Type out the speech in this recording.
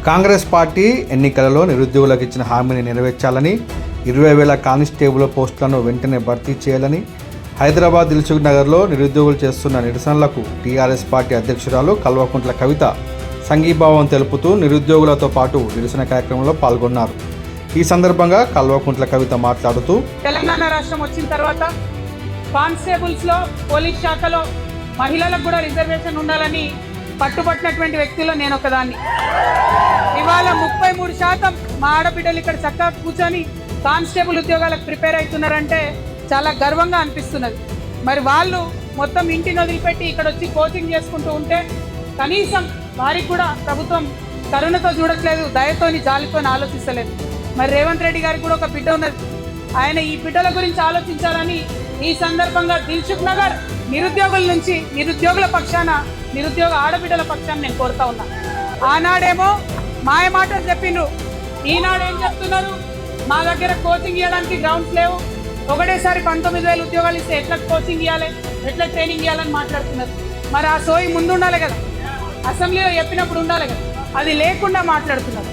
Congress party ఎన్నికలలో నిరుద్యోగులకు ఇచ్చిన హామీని నెరవేర్చాలని 20,000 కానిస్టేబుల్ పోస్టులను వెంటనే భర్తీ చేయాలని హైదరాబాద్ దిల్సుఖ్ నగర్లో నిరుద్యోగులు చేస్తున్న నిరసనలకు టీఆర్ఎస్ పార్టీ అధ్యక్షురాలు కల్వకుంట్ల కవిత సంఘీభావం తెలుపుతూ నిరుద్యోగులతో పాటు నిరసన కార్యక్రమంలో పాల్గొన్నారు. ఈ సందర్భంగా కల్వకుంట్ల కవిత మాట్లాడుతూ తెలంగాణ రాష్ట్రం వచ్చిన తర్వాత కానిస్టేబుల్స్లో పోలీస్ శాఖలో మహిళలకు కూడా రిజర్వేషన్ ఉండాలని పట్టుబట్టినటువంటి వ్యక్తుల్లో నేను ఒకదాన్ని. ఇవాళ 33% మా ఆడబిడ్డలు ఇక్కడ చక్కగా కూర్చొని కానిస్టేబుల్ ఉద్యోగాలకు ప్రిపేర్ అవుతున్నారంటే చాలా గర్వంగా అనిపిస్తున్నది. మరి వాళ్ళు మొత్తం ఇంటిని వదిలిపెట్టి ఇక్కడ వచ్చి కోచింగ్ చేసుకుంటూ ఉంటే కనీసం వారికి కూడా ప్రభుత్వం కరుణతో చూడట్లేదు, దయతోని జాలితోని ఆలోచిస్తలేదు. మరి రేవంత్ రెడ్డి గారికి కూడా ఒక బిడ్డ ఉన్నది, ఆయన ఈ బిడ్డల గురించి ఆలోచించాలని ఈ సందర్భంగా దిల్సుఖ్ నగర్ నిరుద్యోగుల నుంచి నిరుద్యోగుల పక్షాన నిరుద్యోగ ఆడబిడ్డల పక్షాన నేను కోరుతా ఉన్నా. ఆనాడేమో మాయ మాటలు చెప్పిండ్రు, ఈనాడు ఏం చెప్తున్నారు? మా దగ్గర కోచింగ్ ఇవ్వడానికి గ్రౌండ్స్ లేవు, ఒకటేసారి 19,000 ఉద్యోగాలు ఇస్తే ఎట్లా కోచింగ్ ఇవ్వాలి, ఎట్లా ట్రైనింగ్ ఇవ్వాలని మాట్లాడుతున్నారు. మరి ఆ సోయి ముందు ఉండాలి కదా, అసెంబ్లీలో చెప్పినప్పుడు ఉండాలి కదా, అది లేకుండా మాట్లాడుతున్నారు.